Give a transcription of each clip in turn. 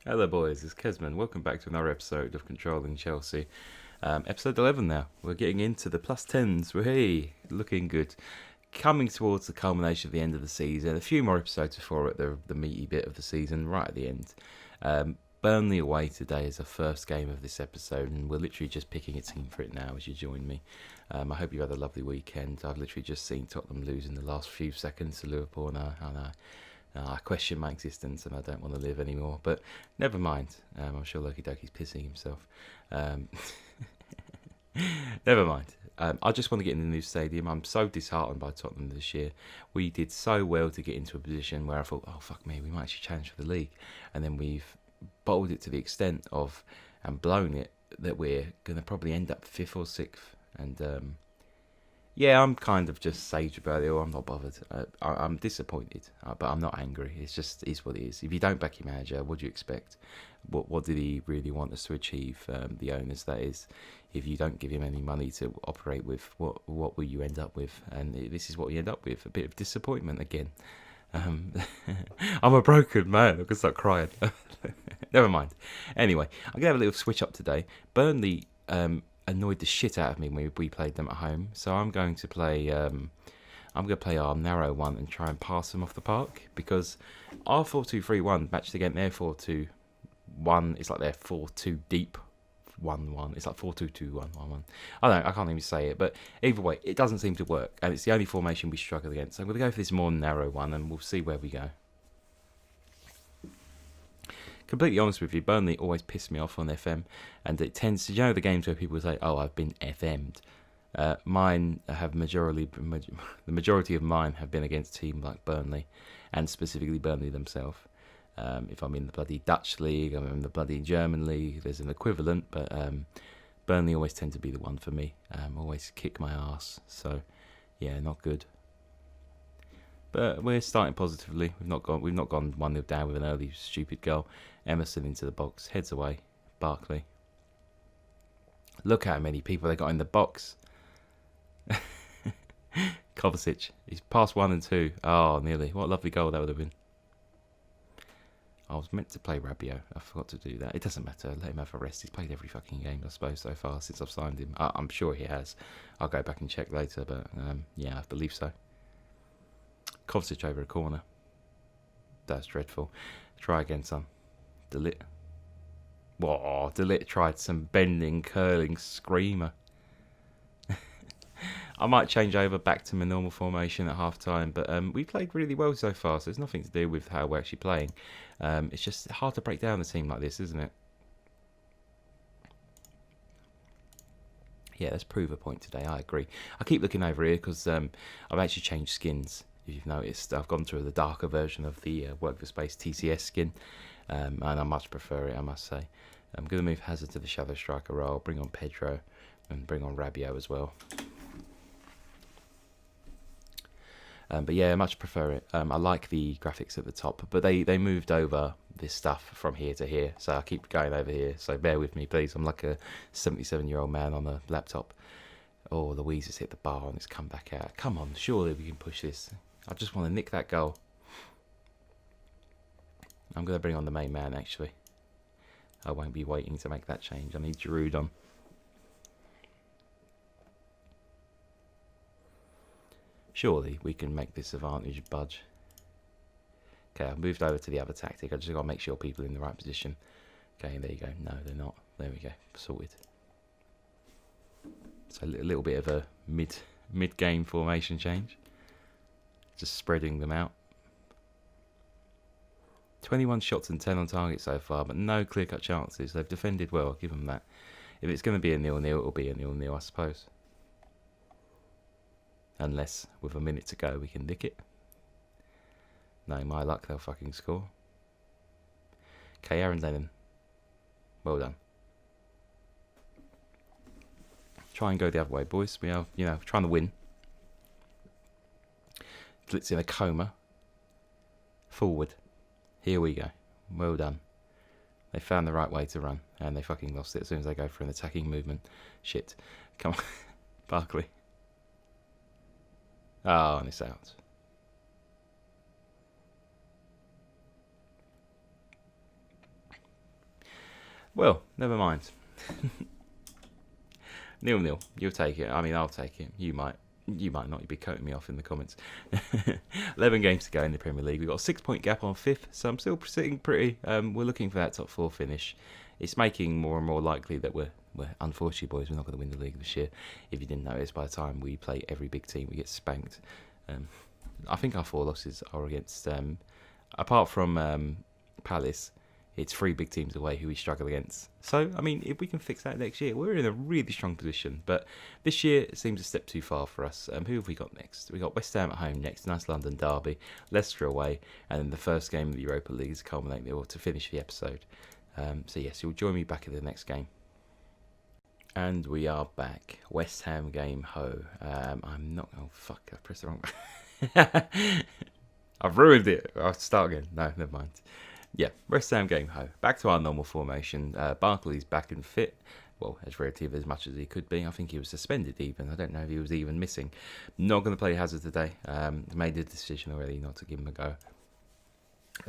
Hello, boys. It's Kezman. Welcome back to another episode of Controlling Chelsea. Episode 11 now. We're getting into the plus 10s. Hey, looking good. Coming towards the culmination of the end of the season. A few more episodes before at the meaty bit of the season, right at the end. Burnley away today is the first game of this episode, and we're literally just picking a team for it now as you join me. I hope you had a lovely weekend. I've literally just seen Tottenham lose in the last few seconds to Liverpool, and I question my existence and I don't want to live anymore. But never mind. I'm sure Loki Doki's pissing himself. Um, never mind. I just want to get in the new stadium. I'm so disheartened by Tottenham this year. We did so well to get into a position where I thought, oh, fuck me, we might actually challenge for the league. And then we've bottled it to the extent of, and blown it, that we're going to probably end up 5th or 6th. And yeah, I'm kind of just sage about it, or I'm not bothered. I'm disappointed, but I'm not angry. It's just is what it is. If you don't back your manager, what do you expect? What did he really want us to achieve? The owners, that is. If you don't give him any money to operate with, what will you end up with? And this is what you end up with: a bit of disappointment again. Um, I'm a broken man. I can start crying. Never mind. Anyway, I'm gonna have a little switch up today. Burnley annoyed the shit out of me when we played them at home, so I'm going to play. I'm going to play our narrow one and try and pass them off the park, because our 4-2-3-1 matched against their 4-2-1. It's like their 4-2 deep 1-1. It's like 4-2-2-1-1-1. I don't know, I can't even say it, but either way, it doesn't seem to work, and it's the only formation we struggle against. So I'm going to go for this more narrow one, and we'll see where we go. Completely honest with you, Burnley always piss me off on FM, and it tends to, the games where people say, "Oh, I've been FM'd." Mine have the majority of mine have been against teams like Burnley, and specifically Burnley themselves. If I'm in the bloody Dutch league, I'm in the bloody German league. There's an equivalent, but Burnley always tend to be the one for me. Always kick my ass. So yeah, not good. But we're starting positively. We've not gone 1-0 down with an early stupid goal. Emerson into the box, heads away. Barkley. Look how many people they got in the box. Kovacic. He's past 1 and 2. Oh, nearly. What a lovely goal that would have been. I was meant to play Rabiot. I forgot to do that. It doesn't matter. Let him have a rest. He's played every fucking game, I suppose, so far since I've signed him. I'm sure he has. I'll go back and check later, but yeah, I believe so. Kovacic over a corner. That's dreadful. Try again, son. Delit. Whoa, Delit tried some bending, curling screamer. I might change over back to my normal formation at half time, but we played really well so far, so it's nothing to do with how we're actually playing. It's just hard to break down a team like this, isn't it? Yeah, let's prove a point today, I agree. I keep looking over here because I've actually changed skins. If you've noticed, I've gone through the darker version of the Work for Space TCS skin, and I much prefer it, I must say. I'm going to move Hazard to the Shadow Striker role, bring on Pedro, and bring on Rabiot as well. But yeah, I much prefer it. I like the graphics at the top, but they moved over this stuff from here to here, so I keep going over here, so bear with me, please. I'm like a 77-year-old man on a laptop. Oh, Louise has hit the bar and it's come back out. Come on, surely we can push this. I just want to nick that goal. I'm going to bring on the main man, actually. I won't be waiting to make that change. I need Giroud on. Surely we can make this advantage budge. Okay, I've moved over to the other tactic. I just got to make sure people are in the right position. Okay, there you go. No, they're not. There we go. Sorted. So a little bit of a mid-game formation change. Just spreading them out. 21 shots and 10 on target so far, but no clear-cut chances. They've defended well, I'll give them that. If it's going to be a 0-0, it'll be a 0-0, I suppose. Unless, with a minute to go, we can nick it. No, my luck, they'll fucking score. Okay, Aaron Lennon. Well done. Try and go the other way, boys. We are, trying to win. Glitz in a coma. Forward. Here we go. Well done. They found the right way to run, and they fucking lost it as soon as they go for an attacking movement. Shit. Come on. Barkley. Oh, and it's out. Well, never mind. 0-0. You'll take it. I mean, I'll take it. You might. You might not. You'd be cutting me off in the comments. 11 games to go in the Premier League. We've got a 6-point gap on 5th, so I'm still sitting pretty. We're looking for that top 4 finish. It's making more and more likely that we're unfortunately, boys, we're not going to win the league this year. If you didn't notice, by the time we play every big team, we get spanked. I think our 4 losses are against, apart from Palace, it's 3 big teams away who we struggle against. So, I mean, if we can fix that next year, we're in a really strong position. But this year, it seems a step too far for us. Who have we got next? We got West Ham at home next, nice London derby, Leicester away, and then the first game of the Europa League is culminating or to finish the episode. So yes, you'll join me back at the next game. And we are back. West Ham game ho. I'm not. Oh fuck! I pressed the wrong. I've ruined it. I'll start again. No, never mind. Yeah, West Ham game ho. Back to our normal formation. Barkley's back and fit. Well, as relative as much as he could be. I think he was suspended even. I don't know if he was even missing. Not going to play Hazard today. Made the decision already not to give him a go.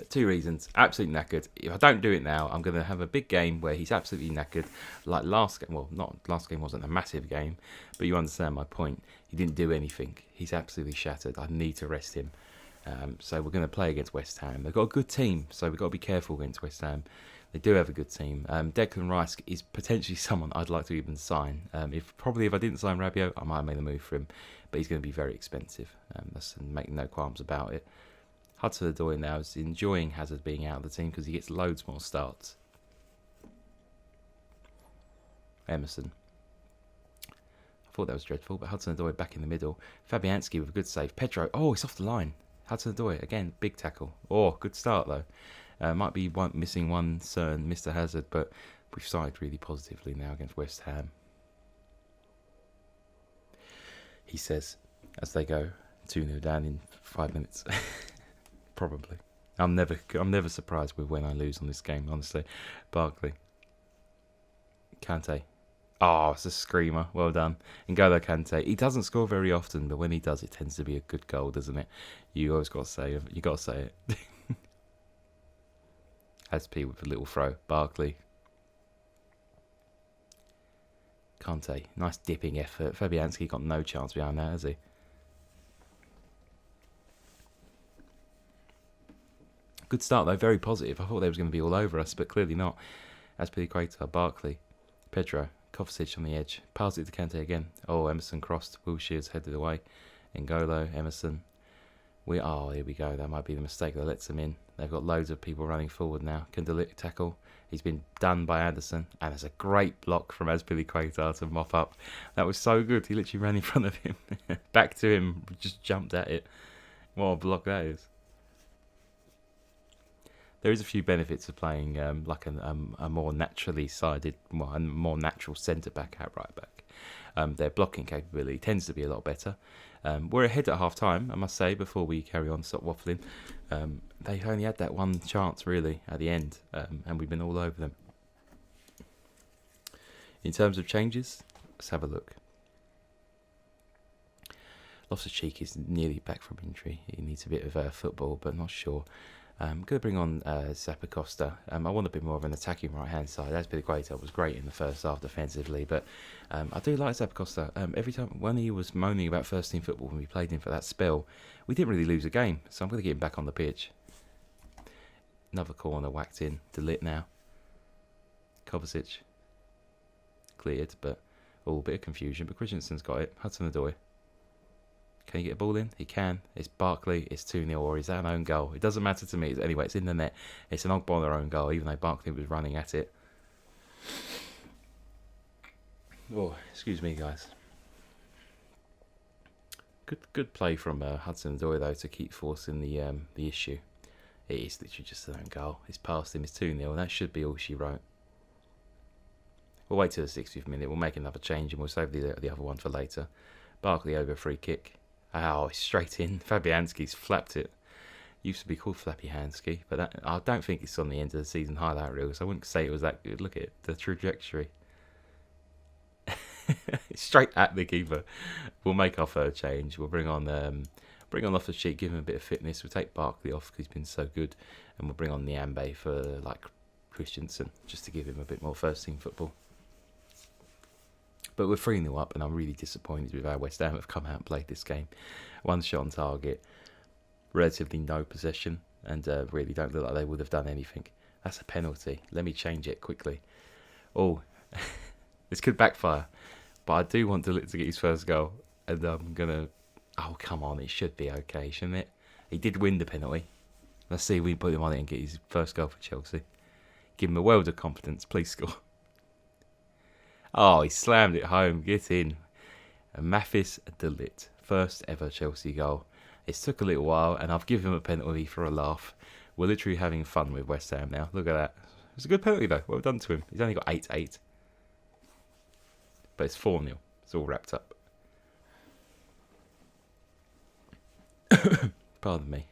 2 reasons. Absolutely knackered. If I don't do it now, I'm going to have a big game where he's absolutely knackered. Like last game. Well, not last game wasn't a massive game, but you understand my point. He didn't do anything. He's absolutely shattered. I need to rest him. So we're going to play against West Ham. They've got a good team, so we've got to be careful against West Ham. They do have a good team. Declan Rice is potentially someone I'd like to even sign. If I didn't sign Rabiot, I might have made a move for him, but he's going to be very expensive. That's making no qualms about it. Hudson-Odoi now is enjoying Hazard being out of the team because he gets loads more starts. Emerson. I thought that was dreadful, but Hudson-Odoi back in the middle. Fabianski with a good save. Pedro, oh, it's off the line. Hudson-Odoi, again, big tackle. Oh, good start though. Might be missing one certain Mr. Hazard, but we've started really positively now against West Ham. He says, as they go 2-0 down in 5 minutes. Probably. I'm never surprised with when I lose on this game, honestly. Barkley. Kante. Oh, it's a screamer. Well done. N'Golo Kante. He doesn't score very often, but when he does, it tends to be a good goal, doesn't it? You always got to say it. You got to say it. SP with a little throw. Barkley. Kante. Nice dipping effort. Fabianski got no chance behind that, has he? Good start though, very positive. I thought they was going to be all over us, but clearly not. As per the equator, Barkley, Pedro, Kovacic on the edge, passes it to Kante again. Oh, Emerson crossed, Wilshire's headed away. N'Golo, Emerson. Here we go. That might be the mistake that lets them in. They've got loads of people running forward now. Can Delict tackle? He's been done by Anderson, and there's a great block from Azpilicueta to mop up. That was so good. He literally ran in front of him, back to him, just jumped at it. What a block that is. There is a few benefits of playing like a more naturally sided, a more natural centre back at right back. Their blocking capability tends to be a lot better. We're ahead at half time, I must say, before we carry on, stop waffling. They only had that one chance really at the end, and we've been all over them. In terms of changes, let's have a look. Loftus-Cheek is nearly back from injury. He needs a bit of football, but not sure. I'm going to bring on Zappacosta. I want a bit more of an attacking right-hand side. Azpilicueta was great in the first half defensively, but I do like Zappacosta. Every time when he was moaning about first-team football when we played him for that spell, we didn't really lose a game, so I'm going to get him back on the pitch. Another corner whacked in. Delit now. Kovacic. Cleared, but a bit of confusion. But Christensen's got it. Hudson-Odoi. Can he get a ball in? He can. It's Barkley. It's 2-0, or is that an own goal? It doesn't matter to me. Anyway, it's in the net. It's an Ogbonna own goal, even though Barkley was running at it. Oh, excuse me, guys. Good play from Hudson-Odoi, though, to keep forcing the issue. It is literally just an own goal. It's past him. It's 2-0, and that should be all she wrote. We'll wait till the 60th minute. We'll make another change, and we'll save the other one for later. Barkley over free kick. Oh, straight in. Fabianski's flapped it. Used to be called Flappy Handsky, but I don't think it's on the end of the season highlight reel, so I wouldn't say it was that good. Look at it, the trajectory. Straight at the keeper. We'll make our third change. We'll bring on Loftus-Cheek, give him a bit of fitness. We'll take Barkley off because he's been so good, and we'll bring on Niambe for like Christensen, just to give him a bit more first-team football. But we're 3-0 up, and I'm really disappointed with how West Ham have come out and played this game. 1 shot on target, relatively no possession, and really don't look like they would have done anything. That's a penalty. Let me change it quickly. Oh, this could backfire, but I do want De Ligt to get his first goal, and I'm going to... Oh, come on, it should be okay, shouldn't it? He did win the penalty. Let's see if we can put him on it and get his first goal for Chelsea. Give him a world of confidence. Please score. Oh, he slammed it home. Get in. Mathis De Ligt. First ever Chelsea goal. It took a little while, and I've given him a penalty for a laugh. We're literally having fun with West Ham now. Look at that. It's a good penalty, though. Well done to him. He's only got 8-8. But it's 4-0. It's all wrapped up. Pardon me.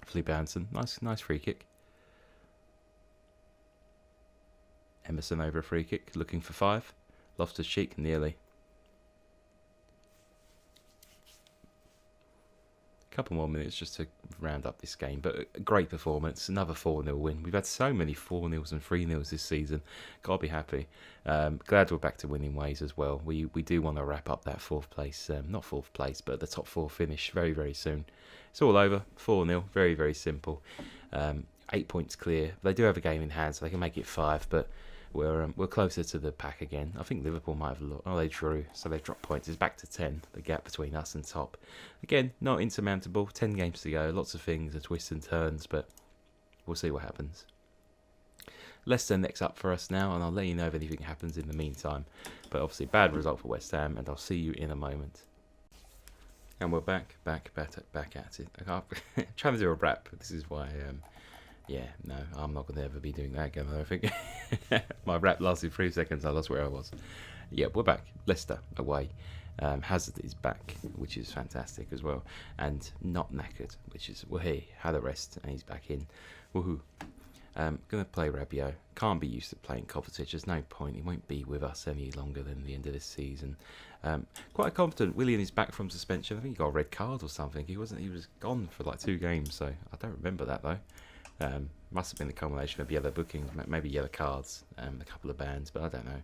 Felipe Anderson. Nice free kick. Emerson over a free kick, looking for 5. Loftus-Cheek nearly. A couple more minutes just to round up this game, but a great performance. Another 4-0 win. We've had so many 4-0s and 3-0s this season. Gotta be happy. Glad we're back to winning ways as well. We do want to wrap up that 4th place, not 4th place, but the top 4 finish very, very soon. It's all over. 4-0. Very, very simple. 8 points clear. They do have a game in hand, so they can make it 5, but we're closer to the pack again. I think Liverpool might have lost. Oh, they drew, so they've dropped points. It's back to 10, the gap between us and top. Again, not insurmountable. 10 games to go. Lots of things, twists and turns, but we'll see what happens. Leicester next up for us now, and I'll let you know if anything happens in the meantime. But obviously, bad result for West Ham, and I'll see you in a moment. And we're back at it. I'm trying to do a rap. This is why... yeah, no, I'm not going to ever be doing that again, I don't think. My rap lasted 3 seconds, I lost where I was. Yeah, we're back. Leicester away. Hazard is back, which is fantastic as well. And not knackered, which is, well, he had a rest and he's back in. Woohoo. Going to play Rabiot. Can't be used to playing Kovacic. There's no point. He won't be with us any longer than the end of this season. Quite confident. Willian is back from suspension. I think he got a red card or something. He was gone for like 2 games, so I don't remember that though. Must have been the combination of yellow bookings, maybe yellow cards, a couple of bans, but I don't know.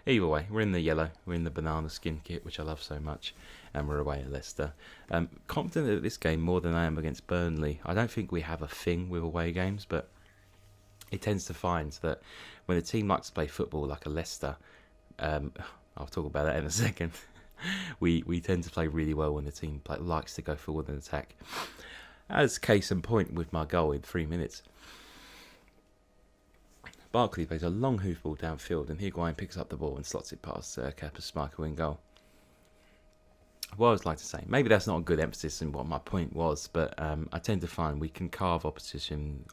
Either way, we're in the yellow, we're in the banana skin kit, which I love so much, and we're away at Leicester. Confident at this game more than I am against Burnley. I don't think we have a thing with away games, but it tends to find that when a team likes to play football like a Leicester, I'll talk about that in a second, we tend to play really well when the team likes to go forward and attack. As case in point with my goal in 3 minutes. Barkley plays a long hoof ball downfield, and Higuain picks up the ball and slots it past Kappa's Schmeichel in goal. What I would like to say, maybe that's not a good emphasis in what my point was, but I tend to find we can carve opposition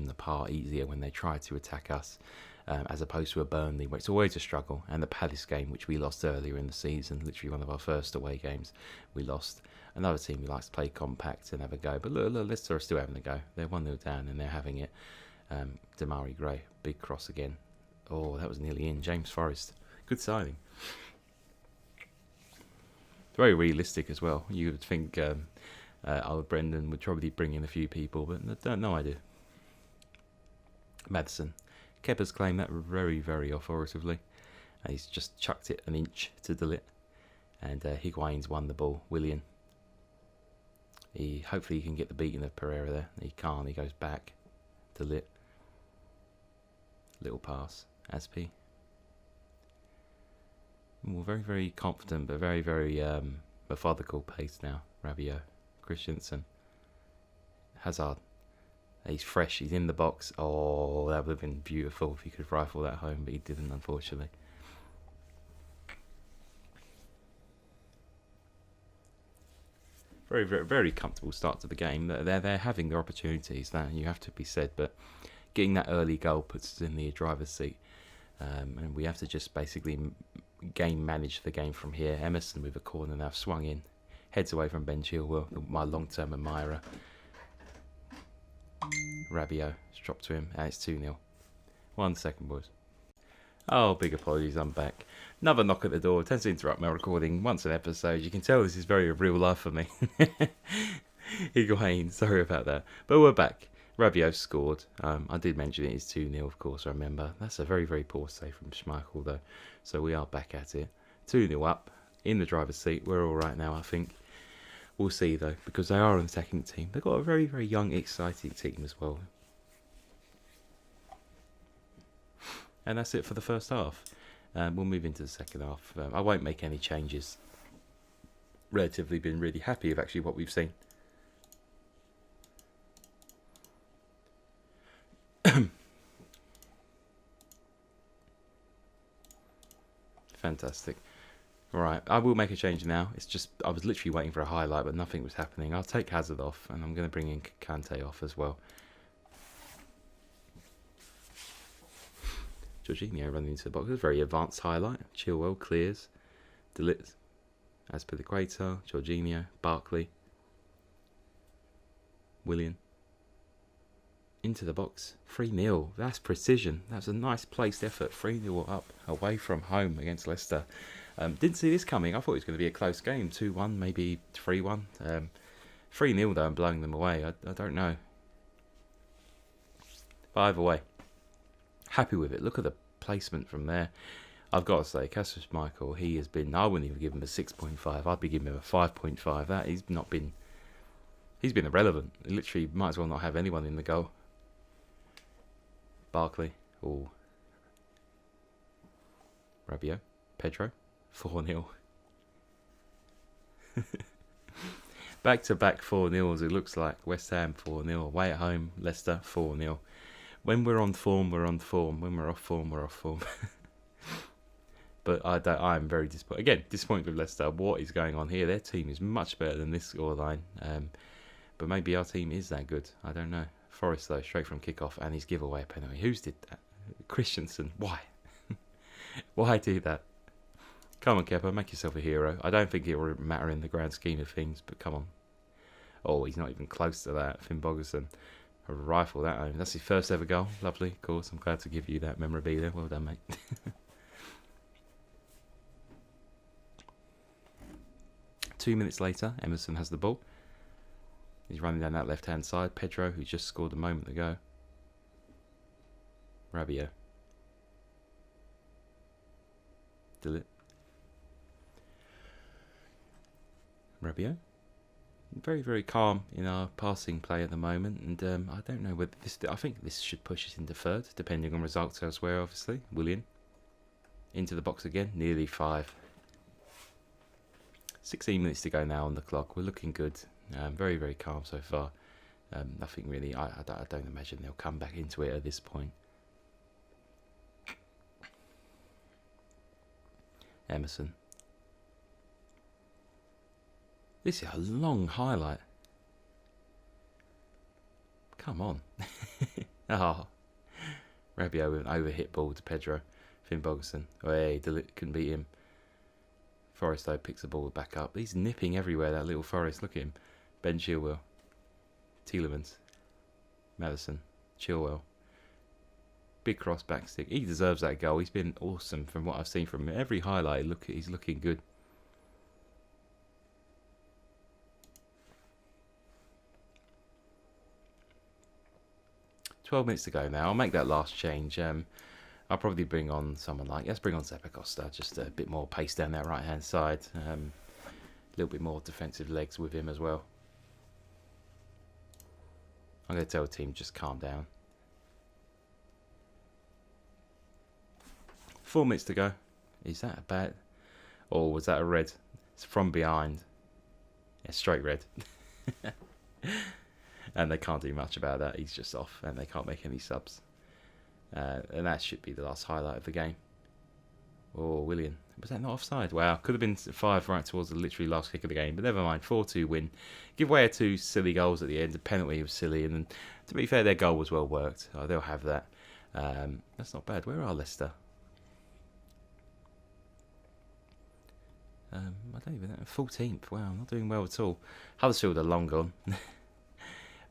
apart easier when they try to attack us, as opposed to a Burnley where it's always a struggle, and the Palace game, which we lost earlier in the season, literally one of our first away games, we lost. Another team who likes to play compact and have a go, but look, Leicester are still having a go. They're 1-0 down and they're having it. Damari Gray, big cross again. Oh, that was nearly in. James Forrest, good signing. Very realistic as well. You would think old Brendan would probably bring in a few people, but no idea. Maddison. Kepa's claimed that very, very authoritatively. He's just chucked it an inch to De Ligt. And Higuain's won the ball. Willian. Hopefully he can get the beating of Pereira there. He can't. He goes back. De Ligt. Little pass. Aspi. Well, very, very confident, but very, very methodical pace now. Rabiot. Christensen. Hazard. He's fresh. He's in the box. Oh, that would have been beautiful if he could rifle that home, but he didn't, unfortunately. Very, very, very comfortable start to the game. They're having their opportunities. That you have to be said, but getting that early goal puts us in the driver's seat, and we have to just basically manage the game from here. Emerson with a corner now swung in, heads away from Ben Chilwell, my long-term admirer. Rabiot, it's dropped to him, and it's 2-0. 1 second, boys. Oh, big apologies, I'm back. Another knock at the door. It tends to interrupt my recording once an episode. You can tell this is very real life for me. Higuain, sorry about that. But we're back. Rabiot scored. I did mention it is 2-0, of course, I remember. That's a very, very poor save from Schmeichel, though. So we are back at it. 2-0 up, in the driver's seat. We're all right now, I think. We'll see, though, because they are an attacking team. They've got a very, very young, exciting team as well. And that's it for the first half. We'll move into the second half. I won't make any changes. Relatively been really happy with actually what we've seen. Fantastic. Right, I will make a change now. It's just, I was literally waiting for a highlight, but nothing was happening. I'll take Hazard off, and I'm going to bring in Kante off as well. Jorginho running into the box. It's a very advanced highlight. Chilwell clears. De Ligt, as per the equator. Jorginho, Barkley. Willian. Into the box. 3-0. That's precision. That's a nice placed effort. 3-0 up, away from home against Leicester. Didn't see this coming. I thought it was going to be a close game. 2-1, maybe 3-1. 3-0 though, and blowing them away. I don't know. But either way, happy with it. Look at the placement from there. I've got to say, Kasper Schmeichel, he has been, I wouldn't even give him a 6.5. I'd be giving him a 5.5. That he's been irrelevant. He literally might as well not have anyone in the goal. Barkley. Oh. Rabiot. Pedro. 4-0. Back-to-back 4-0s, it looks like. West Ham 4-0. Away at home, Leicester 4-0. When we're on form, we're on form. When we're off form, we're off form. But I'm very disappointed. Again, disappointed with Leicester. What is going on here? Their team is much better than this scoreline. But maybe our team is that good. I don't know. Forest, though, straight from kickoff, and his giveaway penalty. Who's did that? Christensen. Why? Why do that? Come on, Kepa, make yourself a hero. I don't think it will matter in the grand scheme of things, but come on. Oh, he's not even close to that. Finn Bogerson. A rifle that home. That's his first ever goal. Lovely, of course. I'm glad to give you that memorabilia. Well done, mate. 2 minutes later, Emerson has the ball. He's running down that left-hand side. Pedro, who just scored a moment ago. Rabiot. De Ligt. Rabiot. Very, very calm in our passing play at the moment, and I don't know whether this. I think this should push us into third, depending on results elsewhere. Obviously, Willian into the box again. Nearly 5. 16 minutes to go now on the clock. We're looking good. Very, very calm so far. Nothing really. I don't imagine they'll come back into it at this point. Emerson. This is a long highlight. Come on. Oh. Rabiot with an overhit ball to Pedro. Finn Bogerson. Oh, hey, De Ligt couldn't beat him. Forrest, though, picks the ball back up. He's nipping everywhere, that little Forrest. Look at him. Ben Chilwell. Tielemans. Madison. Chilwell. Big cross back stick. He deserves that goal. He's been awesome from what I've seen from him. Every highlight, he's looking good. $12 minutes to go now. I'll make that last change. I'll probably bring on someone like... Let's bring on Zepa Costa. Just a bit more pace down that right-hand side. A little bit more defensive legs with him as well. I'm going to tell the team just calm down. 4 minutes to go. Is that a bad... Or was that a red? It's from behind. Yeah, straight red. And they can't do much about that. He's just off, and they can't make any subs. And that should be the last highlight of the game. Oh, Willian. Was that not offside? Wow, could have been 5 right towards the literally last kick of the game, but never mind. 4-2 win. Give way to 2 silly goals at the end. The penalty was silly, and then, to be fair, their goal was well worked. Oh, they'll have that. That's not bad. Where are Leicester? I don't even know. 14th. Wow, not doing well at all. Huddersfield are long gone.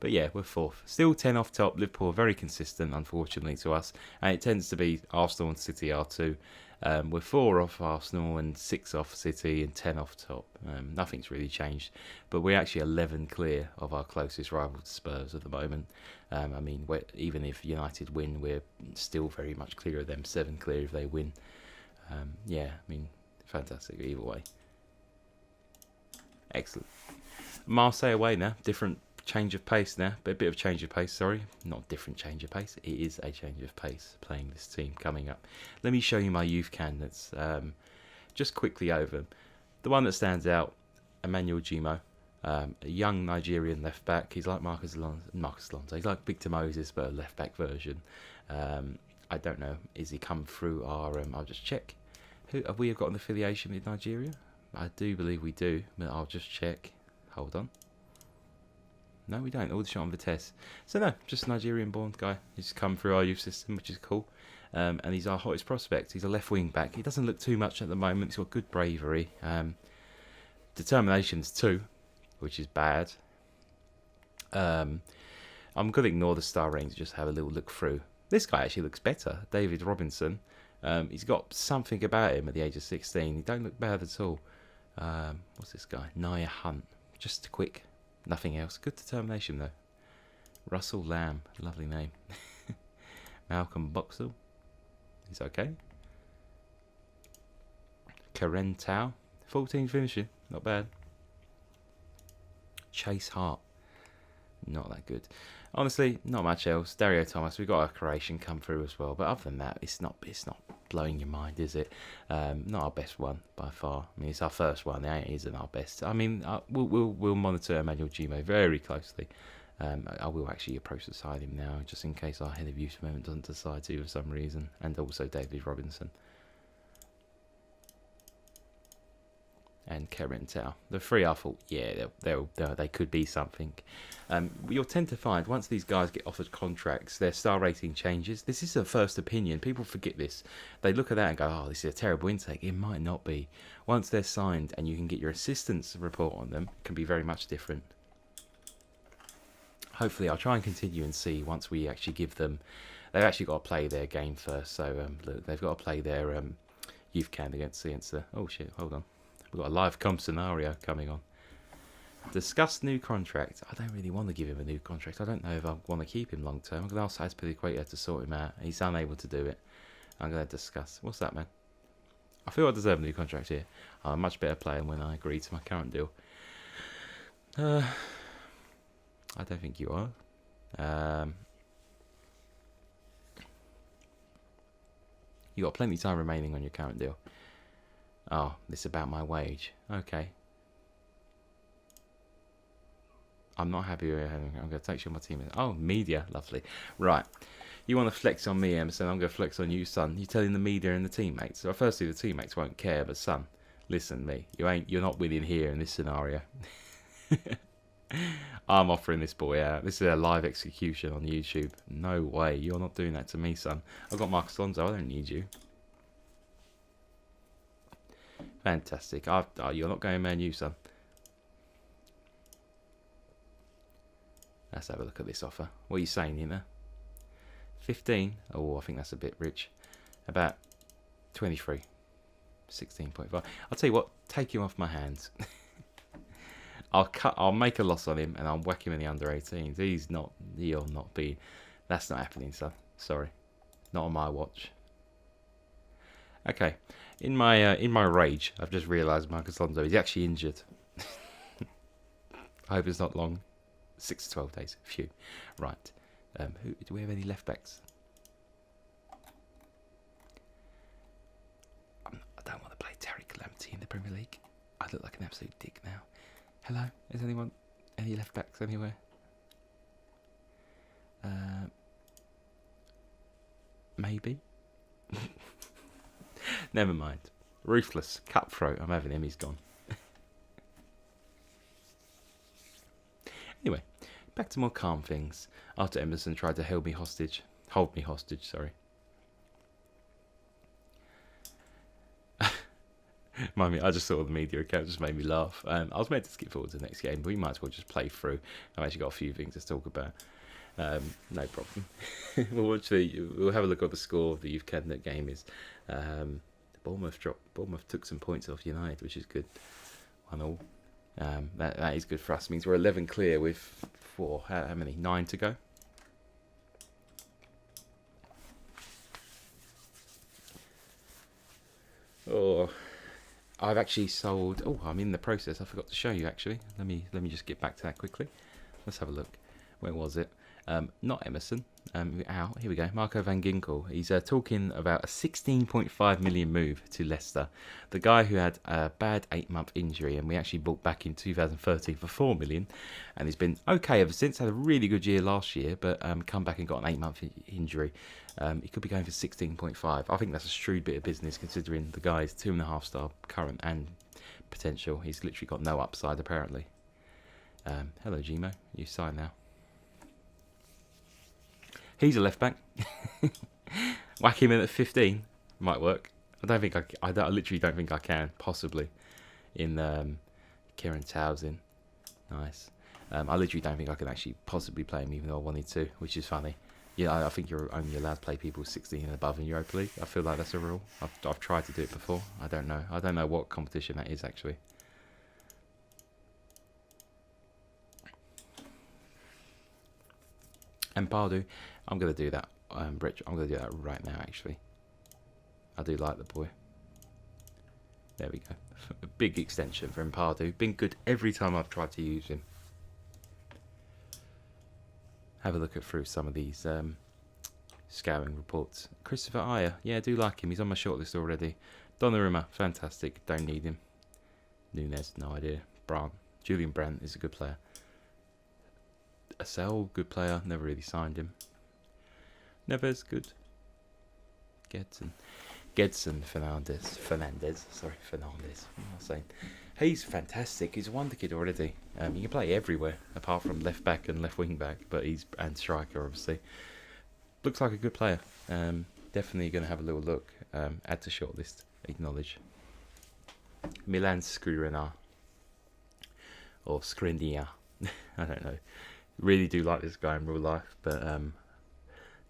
But yeah, we're 4th. Still 10 off top. Liverpool are very consistent, unfortunately, to us. And it tends to be Arsenal and City are too. We're 4 off Arsenal and 6 off City and 10 off top. Nothing's really changed, but we're actually 11 clear of our closest rival, Spurs, at the moment. I mean, even if United win, we're still very much clear of them. 7 clear if they win. Yeah, I mean, fantastic either way. Excellent. Marseille away now. Different change of pace now. But a bit of change of pace, sorry. Not different change of pace. It is a change of pace playing this team coming up. Let me show you my youth candidates. Just quickly over. The one that stands out, Emmanuel Gimo. A young Nigerian left back. He's like Marcus Alonso. He's like Victor Moses, but a left back version. I don't know. Is he come through our? I'll just check. Who have we got an affiliation with Nigeria? I do believe we do, but I'll just check. Hold on. No, we don't. All the shot on Vitesse. So no, just a Nigerian-born guy. He's come through our youth system, which is cool. And he's our hottest prospect. He's a left wing back. He doesn't look too much at the moment. He's got good bravery. Determination's 2, which is bad. I'm going to ignore the star range, just have a little look through. This guy actually looks better, David Robinson. He's got something about him at the age of 16. He don't look bad at all. What's this guy? Nia Hunt. Just quick. Nothing else. Good determination, though. Russell Lamb. Lovely name. Malcolm Boxall. He's okay. Karen Tao. 14 finisher. Not bad. Chase Hart. Not that good. Honestly, not much else. Dario Thomas, we've got a Croatian come through as well, but other than that, it's not blowing your mind, is it? Not our best one by far. I mean, it's our first one. It isn't our best. I mean, we'll monitor Emmanuel Gimo very closely. I will actually approach the side him now, just in case our head of youth moment doesn't decide to for some reason, and also David Robinson. And Karen Tao. The 3, I thought, yeah, they could be something. You'll tend to find, once these guys get offered contracts, their star rating changes. This is a first opinion. People forget this. They look at that and go, oh, this is a terrible intake. It might not be. Once they're signed and you can get your assistants report on them, it can be very much different. Hopefully, I'll try and continue and see once we actually give them... They've actually got to play their game first. So, look, they've got to play their youth camp against the... Oh, shit, hold on. We've got a live comp scenario coming on. Discuss new contract. I don't really want to give him a new contract. I don't know if I want to keep him long term. I'm going to ask Azpilicueta to sort him out. He's unable to do it. I'm going to discuss. What's that, man? I feel I deserve a new contract here. I'm a much better player when I agree to my current deal. I don't think you are. You got plenty of time remaining on your current deal. Oh, this is about my wage. Okay. I'm not happy with it. I'm going to take you on my team. Oh, media. Lovely. Right. You want to flex on me, Emerson. I'm going to flex on you, son. You're telling the media and the teammates. So firstly, the teammates won't care, but son, listen, me. You're not winning here in this scenario. I'm offering this boy out. This is a live execution on YouTube. No way. You're not doing that to me, son. I've got Marcus Alonso. I don't need you. Fantastic. You're not going Man U, son. Let's have a look at this offer. What are you saying here? 15? Oh, I think that's a bit rich. About 23. 16.5. I'll tell you what, take him off my hands. I'll make a loss on him and I'll whack him in the under 18s. He'll not be. That's not happening, son. Sorry. Not on my watch. Okay. In my rage, I've just realised Marcus Alonso is actually injured. I hope it's not long. 6 to 12 days. Phew. Right. Do we have any left backs? I don't want to play Terry Calamity in the Premier League. I look like an absolute dick now. Hello? Is anyone... Any left backs anywhere? Maybe? Never mind. Ruthless. Cutthroat. I'm having him. He's gone. Anyway, back to more calm things. After Emerson tried to hold me hostage, sorry. Mind me, I just saw the media account, just made me laugh. I was meant to skip forward to the next game, but we might as well just play through. I've actually got a few things to talk about. No problem. We'll have a look at the score of the youth candidate game is. Bournemouth took some points off United, which is good. 1-1. That is good for us. It means we're 11 clear with how many? 9 to go. Oh, I've actually sold. Oh, I'm in the process. I forgot to show you actually. Let me just get back to that quickly. Let's have a look. Where was it? Not Emerson. Here we go. Marco van Ginkel. He's talking about a 16.5 million move to Leicester. The guy who had a bad 8-month injury, and we actually bought back in 2013 for 4 million, and he's been okay ever since. Had a really good year last year, but come back and got an 8-month injury. He could be going for 16.5. I think that's a shrewd bit of business considering the guy's 2.5 star current and potential. He's literally got no upside apparently. Hello Gmo, you sign now. He's a left back. Whack him in at 15 might work. I literally don't think I can. Possibly in Kieran Townsend. Nice. I literally don't think I can actually possibly play him, even though I wanted to, which is funny. Yeah, I think you're only allowed to play people 16 and above in Europa League. I feel like that's a rule. I've tried to do it before. I don't know what competition that is actually. And Pardew, I'm going to do that. Rich, I'm going to do that right now, actually. I do like the boy. There we go. A big extension from Pardew. Been good every time I've tried to use him. Have a look through some of these scouting reports. Christopher Ayer, yeah, I do like him. He's on my shortlist already. Donnarumma, fantastic. Don't need him. Nunes, no idea. Julian Brandt is a good player. Asel, good player. Never really signed him. Neves, good. Gedson Fernandez. Sorry, Fernandez. What am I saying? He's fantastic. He's a wonder kid already. He can play everywhere apart from left back and left wing back, but and striker obviously. Looks like a good player. Definitely going to have a little look. Add to shortlist. Acknowledge. Milan Skriniar or Skriniar. I don't know. Really do like this guy in real life, but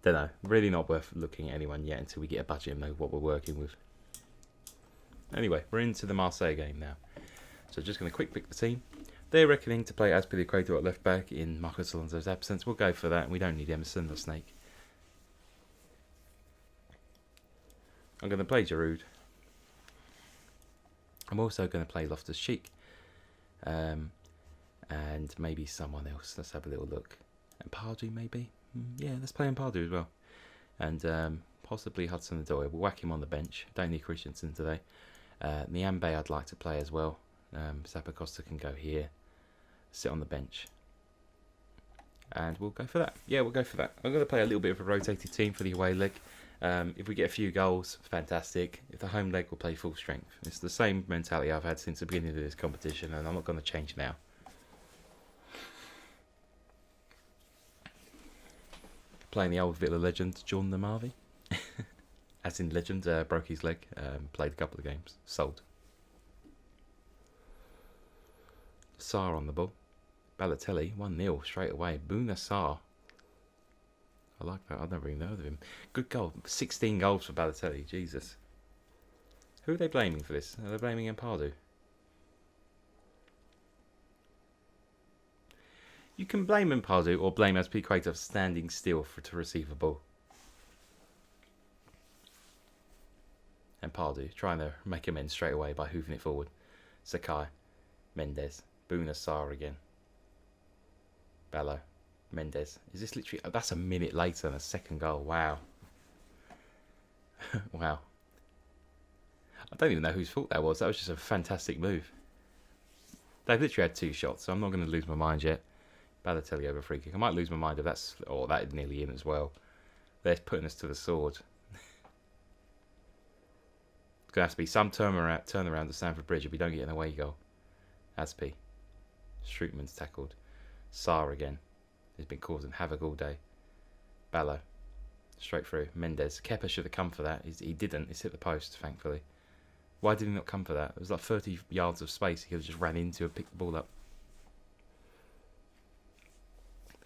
don't know. Really not worth looking at anyone yet until we get a budget and know what we're working with. Anyway, we're into the Marseille game now. So just going to quick pick the team. They're reckoning to play Azpilicueta at left back in Marcos Alonso's absence. We'll go for that. We don't need Emerson or Snake. I'm going to play Giroud. I'm also going to play Loftus-Cheek. And maybe someone else. Let's have a little look. And Pardew maybe? Yeah, let's play him Pardew as well. And possibly Hudson-Odoi. We'll whack him on the bench. Don't need Christensen today. Niambe I'd like to play as well. Zappacosta can go here. Sit on the bench. And we'll go for that. Yeah, we'll go for that. I'm going to play a little bit of a rotated team for the away leg. If we get a few goals, fantastic. If the home leg, we'll play full strength. It's the same mentality I've had since the beginning of this competition, and I'm not going to change now. Playing the old Villa legend, John Marvey. As in legend, broke his leg. Played a couple of games. Sold. Sarr on the ball. Balotelli, 1-0 straight away. Bouna Sarr. I like that. I've never even heard of him. Good goal. 16 goals for Balotelli. Jesus. Who are they blaming for this? Are they blaming Pardew? You can blame Pardew or blame Azpilicueta for standing still to receive a ball. And Pardew trying to make amends straight away by hoofing it forward. Sakai. Mendes. Bouna Sarr again. Ballo. Mendes. Is this literally... Oh, that's a minute later than a second goal. Wow. Wow. I don't even know whose fault that was. That was just a fantastic move. They've literally had 2 shots, so I'm not going to lose my mind yet. Balotelli over free kick. I might lose my mind if that's... Oh, that is nearly in as well. They're putting us to the sword. It's going to have to be some turnaround to Stamford Bridge if we don't get an away goal. Aspi. Strootman's tackled. Sarr again. He's been causing havoc all day. Ballo. Straight through. Mendes. Kepa should have come for that. He didn't. He's hit the post, thankfully. Why did he not come for that? There was like 30 yards of space. He could have just ran into and picked the ball up.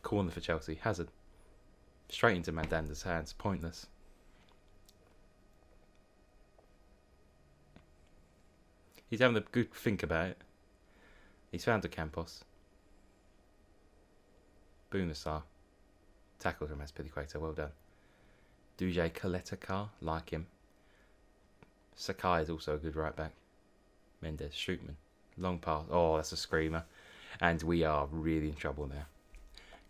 Corner for Chelsea. Hazard. Straight into Mandanda's hands. Pointless. He's having a good think about it. He's found a Campos. Bunasar. Tackled from Azpilicueta, well done. Duje Kaleta, like him. Sakai is also a good right back. Mendes, Strootman. Long pass. Oh, that's a screamer. And we are really in trouble now.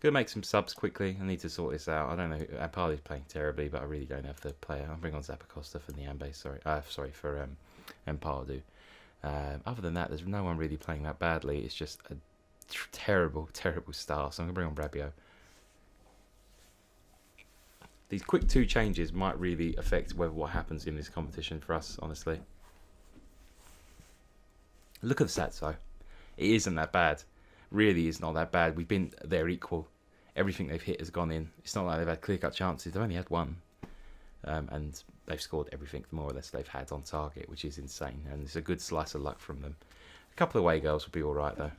Gonna make some subs quickly. I need to sort this out. I don't know. Ampali's playing terribly, but I really don't have the player. I'll bring on Zappacosta for Niambe. Sorry for Ampadu. Other than that, there's no one really playing that badly. It's just a terrible, terrible start. So I'm gonna bring on Rabiot. These quick 2 changes might really affect what happens in this competition for us, honestly. Look at the stats, though. It isn't that bad. Really is not that bad. We've been there equal. Everything they've hit has gone in. It's not like they've had clear-cut chances. They've only had 1. And they've scored everything, more or less, they've had on target, which is insane. And it's a good slice of luck from them. A couple of away goals would be all right, though.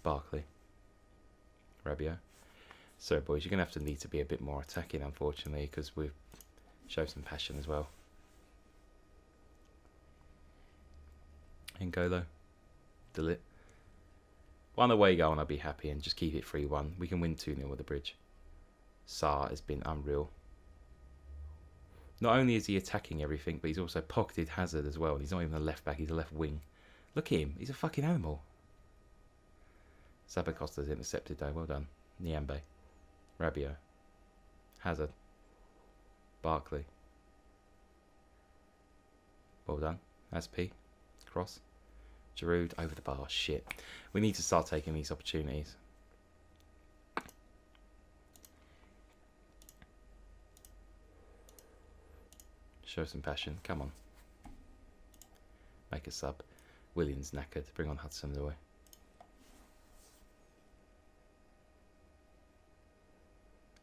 Barkley. Rabiot. So, boys, you're going to need to be a bit more attacking, unfortunately, because we've shown some passion as well. N'Golo. Delit. 1 away goal and I'll be happy, and just keep it 3-1. We can win 2-0 with the bridge. Sarr has been unreal. Not only is he attacking everything, but he's also pocketed Hazard as well. And he's not even a left back, he's a left wing. Look at him, he's a fucking animal. Zappacosta's intercepted though, well done. Niambe. Rabiot. Hazard. Barkley. Well done. Asp. Cross. Giroud over the bar. Shit. We need to start taking these opportunities. Show some passion. Come on. Make a sub. Williams knackered. Bring on Hudson-Odoi.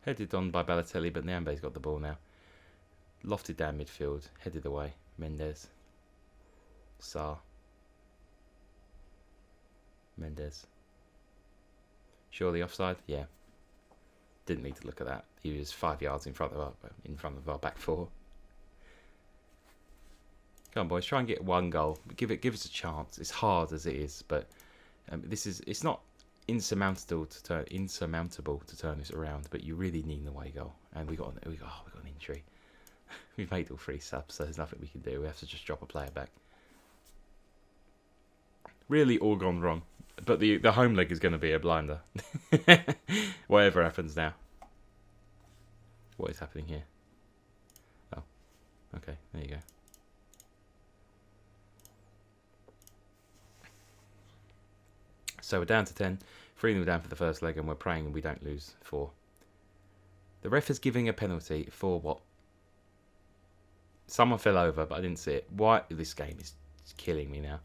Headed on by Balotelli, but Niambe's got the ball now. Lofted down midfield. Headed away. Mendes. Sarr. Mendes. Surely offside? Yeah. Didn't need to look at that. He was 5 yards in front of our back 4. Come on, boys. Try and get 1 goal. Give us a chance. It's hard as it is, but it's not insurmountable to turn this around. But you really need an away goal, and we got an injury. We've made all 3 subs, so there's nothing we can do. We have to just drop a player back. Really, all gone wrong. But the home leg is going to be a blinder. Whatever happens now. What is happening here? Oh, okay. There you go. So we're down to 10. 3-0 down for the first leg, and we're praying we don't lose 4. The ref is giving a penalty for what? Someone fell over, but I didn't see it. Why? This game is killing me now.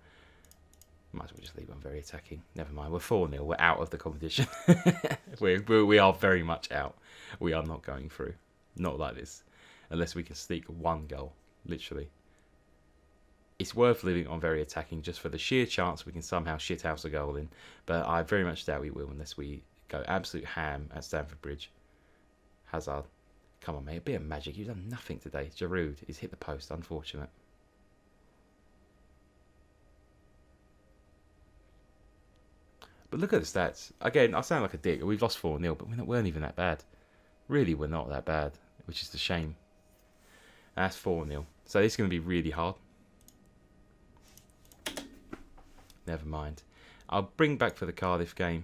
Might as well just leave on very attacking. Never mind. We're 4-0. We're out of the competition. we are very much out. We are not going through. Not like this. Unless we can sneak 1 goal. Literally. It's worth leaving on very attacking just for the sheer chance we can somehow shithouse a goal in. But I very much doubt we will unless we go absolute ham at Stamford Bridge. Hazard. Come on, mate. A bit of magic. You've done nothing today. Giroud. He's hit the post. Unfortunate. But look at the stats. Again, I sound like a dick. We've lost 4-0, but we weren't even that bad. Really, we're not that bad, which is the shame. That's 4-0. So this is going to be really hard. Never mind. I'll bring back for the Cardiff game.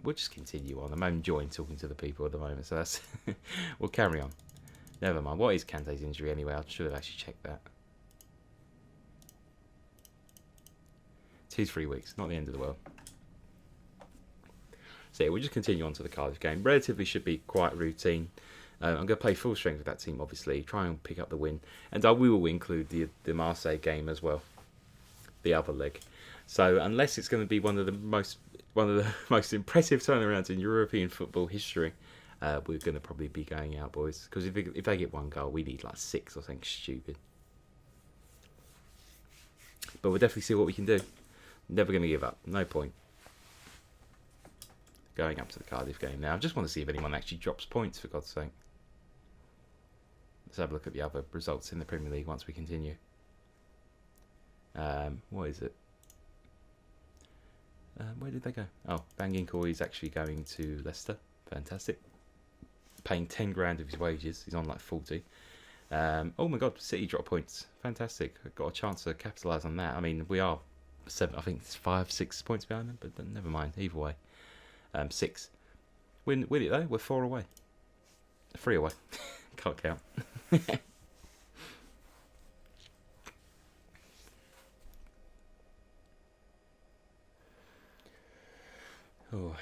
We'll just continue on. I'm enjoying talking to the people at the moment, so that's we'll carry on. Never mind. What is Kante's injury anyway? I should have actually checked that. 2-3 weeks. Not the end of the world. So yeah, we'll just continue on to the Cardiff game. Relatively should be quite routine. I'm going to play full strength with that team, obviously. Try and pick up the win. And I will include the Marseille game as well. The other leg. So unless it's going to be one of the most impressive turnarounds in European football history, we're going to probably be going out, boys. Because if they get 1 goal, we need like 6 or something stupid. But we'll definitely see what we can do. Never going to give up. No point. Going up to the Cardiff game now. I just want to see if anyone actually drops points, for God's sake. Let's have a look at the other results in the Premier League once we continue. What is it? Where did they go? Oh, Van Ginkel is actually going to Leicester. Fantastic. Paying 10 grand of his wages. He's on like 40. Oh my God, City drop points. Fantastic. Got a chance to capitalise on that. I mean, we are 7, I think it's 5, 6 points behind them, but never mind. Either way. 6. Win it though. We're 4 away. 3 away. Can't count. Oh.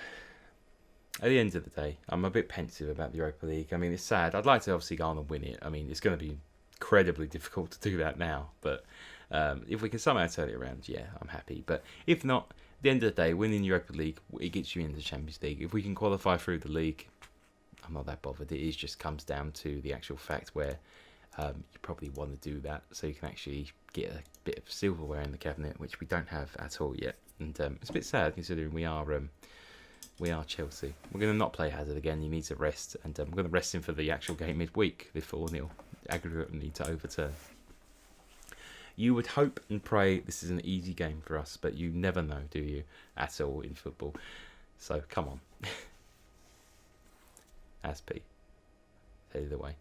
At the end of the day, I'm a bit pensive about the Europa League. I mean, it's sad. I'd like to obviously go on and win it. I mean, it's going to be incredibly difficult to do that now. But if we can somehow turn it around, yeah, I'm happy. But if not, at the end of the day, winning Europa League, it gets you into the Champions League. If we can qualify through the league, I'm not that bothered. It just comes down to the actual fact where you probably want to do that so you can actually get a bit of silverware in the cabinet, which we don't have at all yet. And it's a bit sad considering we are Chelsea. We're going to not play Hazard again. He needs a rest, and we're going to rest him for the actual game midweek. The 4-0 aggregate we need to overturn. You would hope and pray this is an easy game for us, but you never know, do you? At all in football. So come on. As P. Headed away.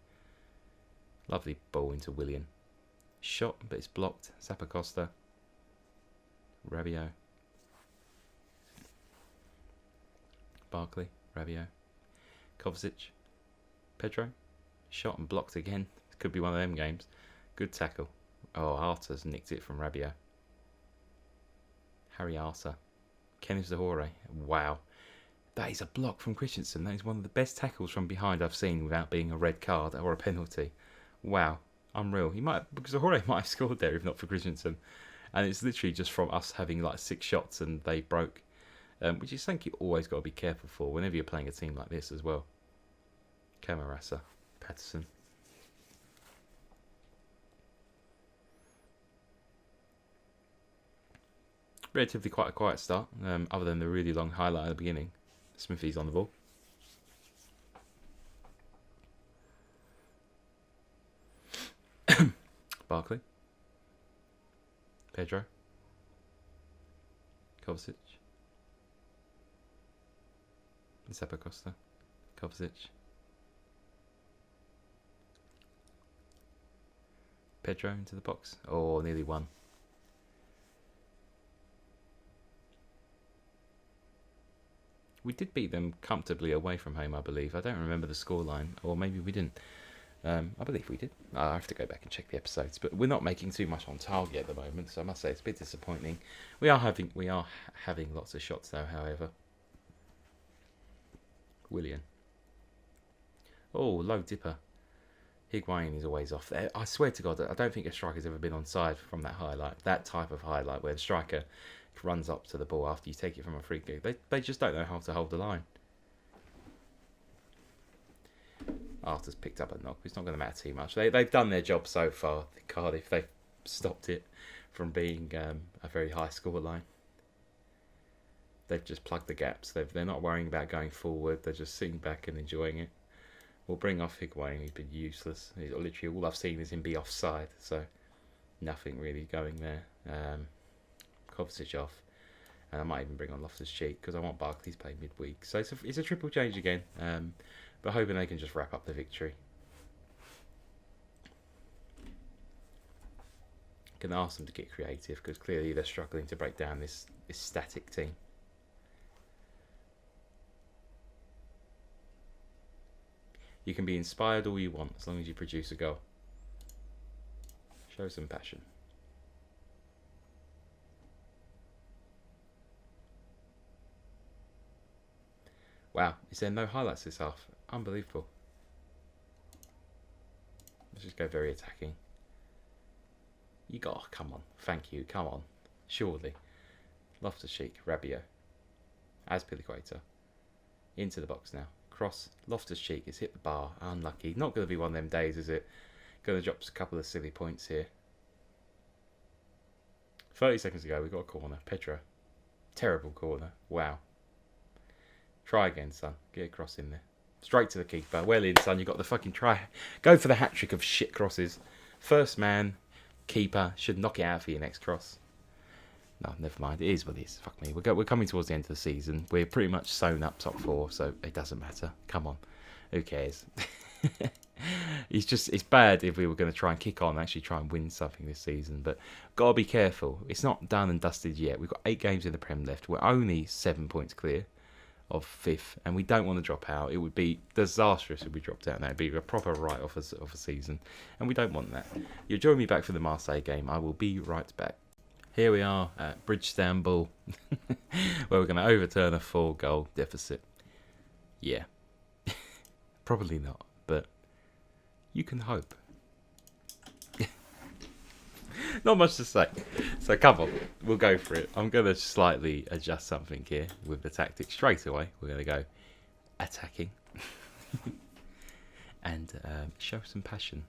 Lovely ball into Willian. Shot, but it's blocked. Zappacosta. Rabiot. Barkley, Rabiot, Kovacic, Pedro, shot and blocked again. Could be one of them games. Good tackle. Oh, Arta's nicked it from Rabiot. Harry Arta, Kenneth Zahore. Wow, that is a block from Christensen. That is one of the best tackles from behind I've seen without being a red card or a penalty. Wow, unreal. Because Zahore might have scored there if not for Christensen, and it's literally just from us having like 6 shots and they broke. Which is something you always got to be careful for whenever you're playing a team like this as well. Camarasa, Patterson. Relatively quite a quiet start, other than the really long highlight at the beginning. Smithy's on the ball. Barkley. Pedro. Kovacic. Zappacosta, Kovacic, Pedro into the box. Oh, nearly won. We did beat them comfortably away from home, I believe. I don't remember the scoreline, or maybe we didn't. I believe we did. I have to go back and check the episodes, but we're not making too much on target at the moment, so I must say it's a bit disappointing. We are having lots of shots though, however. Willian. Oh, low dipper. Higuain is always off there. I swear to God, I don't think a striker's ever been onside from that highlight. That type of highlight where the striker runs up to the ball after you take it from a free kick. They just don't know how to hold the line. Arthur's picked up a knock. It's not going to matter too much. They've done their job so far. Cardiff, they've stopped it from being a very high score line. They've just plugged the gaps. They're not worrying about going forward. They're just sitting back and enjoying it. We'll bring off Higuain. He's been useless. Literally all I've seen is him be offside. So nothing really going there. Kovacic off. And I might even bring on Loftus-Cheek because I want Barkley to play midweek. So it's a triple change again. But hoping they can just wrap up the victory. Can ask them to get creative because clearly they're struggling to break down this static team. You can be inspired all you want as long as you produce a goal. Show some passion. Wow, is there no highlights this half? Unbelievable. Let's just go very attacking. Come on. Thank you, come on. Surely. Loftus-Cheek, Rabiot. Azpilicueta. Into the box now. Cross. Loftus-Cheek has hit the bar. Unlucky. Not going to be one of them days, is it? Going to drop a couple of silly points here. 30 seconds ago, we got a corner. Pedro. Terrible corner. Wow. Try again, son. Get a cross in there. Straight to the keeper. Well in, son. You got the fucking try. Go for the hat-trick of shit crosses. First man, keeper, should knock it out for your next cross. No, never mind. It is what it is. Fuck me. We're coming towards the end of the season. We're pretty much sewn up top 4, so it doesn't matter. Come on. Who cares? It's bad if we were going to try and kick on and actually try and win something this season, but gotta be careful. It's not done and dusted yet. We've got 8 games in the Prem left. We're only 7 points clear of 5th, and we don't want to drop out. It would be disastrous if we dropped out. That would be a proper write-off of a season, and we don't want that. You'll join me back for the Marseille game. I will be right back. Here we are at Bridge Istanbul, where we're going to overturn a 4-goal deficit. Yeah. Probably not, but you can hope. Not much to say. So come on, we'll go for it. I'm going to slightly adjust something here with the tactics straight away. We're going to go attacking and show some passion.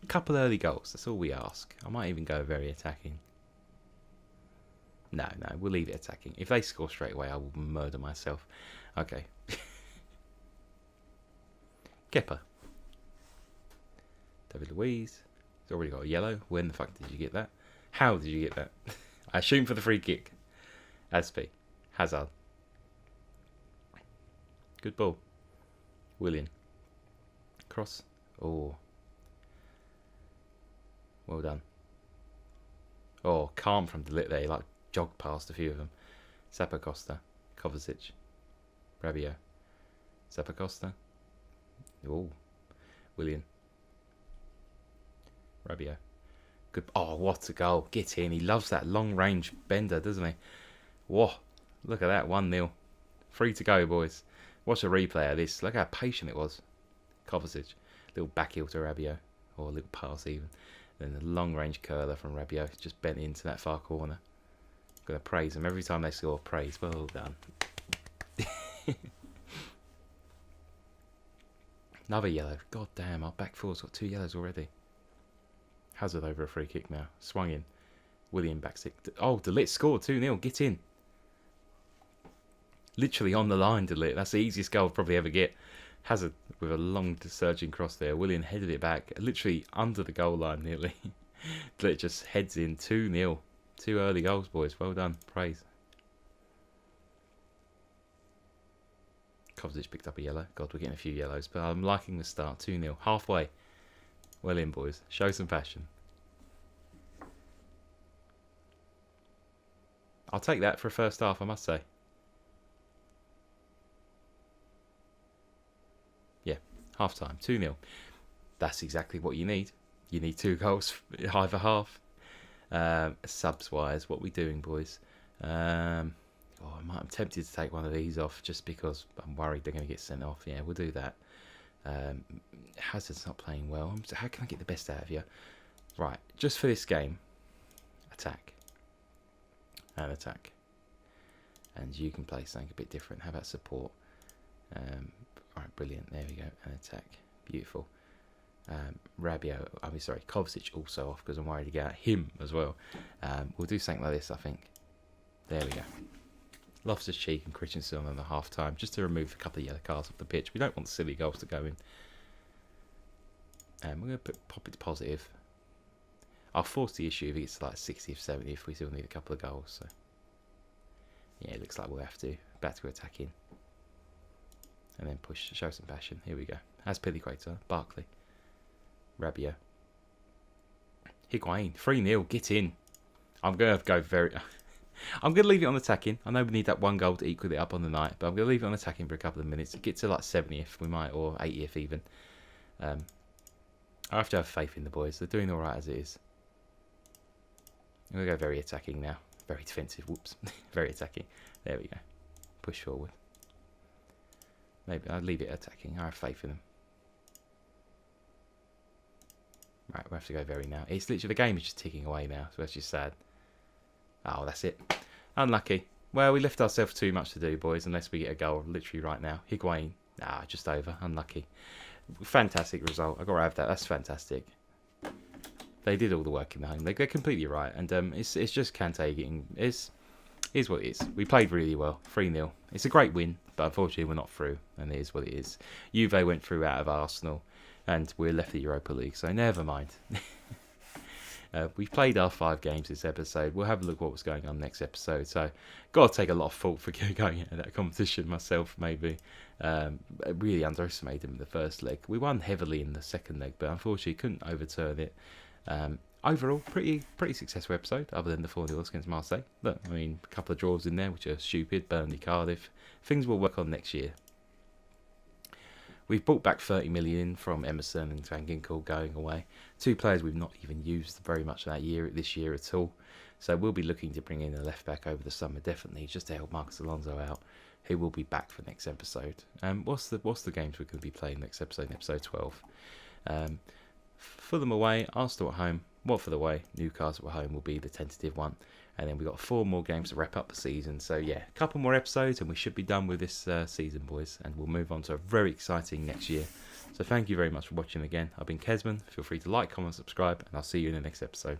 A couple early goals, that's all we ask. I might even go very attacking. No, we'll leave it attacking. If they score straight away, I will murder myself. Okay. Kepa. David Luiz. He's already got a yellow. When the fuck did you get that? How did you get that? I assume for the free kick. Aspi. Hazard. Good ball. Willian. Cross. Oh. Well done. Oh, calm from De Ligt there. He like jogged past a few of them. Zappacosta. Kovacic. Rabiot. Zappacosta. Oh. Willian. Rabiot. Good. Oh, what a goal. Get in. He loves that long-range bender, doesn't he? Whoa. Look at that. 1-0. 3 to go, boys. Watch a replay of this. Look how patient it was. Kovacic. Little back heel to Rabiot. Or a little pass even. Then the long-range curler from Rabiot. Just bent into that far corner. I'm going to praise him. Every time they score, praise. Well done. Another yellow. God damn, our back four's got 2 yellows already. Hazard over a free kick now. Swung in. William back stick. Oh, De Ligt scored 2-0. Get in. Literally on the line, De Ligt. That's the easiest goal I'll probably ever get. Hazard with a long surging cross there. William headed it back. Literally under the goal line nearly. De Ligt just heads in 2-0. 2 early goals, boys. Well done. Praise. Kovacic picked up a yellow. God, we're getting a few yellows. But I'm liking the start. 2-0. Halfway. Well in, boys. Show some passion. I'll take that for a first half, I must say. Yeah, half time. 2-0. That's exactly what you need. You need 2 goals, either half. Subs-wise, what are we doing, boys? I'm tempted to take one of these off just because I'm worried they're going to get sent off. Yeah, we'll do that. Hazard's not playing well. So how can I get the best out of you? Right, just for this game, attack. And attack. And you can play something a bit different. How about support? Alright, brilliant. There we go. And attack. Beautiful. Kovacic also off because I'm worried to get out him as well. We'll do something like this, I think. There we go. Loftus-Cheek and Christensen on the half time just to remove a couple of yellow cards off the pitch. We don't want silly goals to go in. And we're going to pop it to positive. I'll force the issue if it gets to like 60th, 70th. We still need a couple of goals. So yeah, it looks like we'll have to. Back to attacking. And then push, show some passion. Here we go. As Piliquator, Barkley. Rabiot. Higuain. 3-0. Get in. I'm going to go very... I'm going to leave it on attacking. I know we need that 1 goal to equal it up on the night, but I'm going to leave it on attacking for a couple of minutes. Get to like 70th, we might, or 80th even. I have to have faith in the boys. They're doing all right as it is. I'm going to go very attacking now. Very defensive. Whoops. Very attacking. There we go. Push forward. Maybe I'll leave it attacking. I have faith in them. Right, we'll have to go very now. It's literally, the game is just ticking away now, so that's just sad. Oh, that's it. Unlucky. Well, we left ourselves too much to do, boys, unless we get a goal literally right now. Higuain. Just over. Unlucky. Fantastic result. I've got to have that. That's fantastic. They did all the work in the home. They're completely right. And it's just Kante getting... Is what it is. We played really well. 3-0. It's a great win, but unfortunately we're not through. And it is what it is. Juve went through out of Arsenal, and we're left the Europa League, so never mind. We've played our 5 games this episode. We'll have a look what was going on next episode. So, got to take a lot of fault for going into that competition myself, maybe. I really underestimated them in the first leg. We won heavily in the second leg, but unfortunately couldn't overturn it. Overall, pretty successful episode, other than the 4-0 against Marseille. Look, I mean, a couple of draws in there, which are stupid. Burnley, Cardiff. Things we'll work on next year. We've brought back 30 million from Emerson and Van Ginkel going away. 2 players we've not even used very much this year at all. So we'll be looking to bring in a left back over the summer, definitely, just to help Marcus Alonso out, who will be back for next episode. What's the games we're going to be playing next episode? Episode 12. Fulham away, Arsenal at home, Watford away, Newcastle at home will be the tentative one. And then we've got 4 more games to wrap up the season. So yeah, a couple more episodes and we should be done with this season, boys. And we'll move on to a very exciting next year. So thank you very much for watching again. I've been Kezman. Feel free to like, comment, subscribe, and I'll see you in the next episode.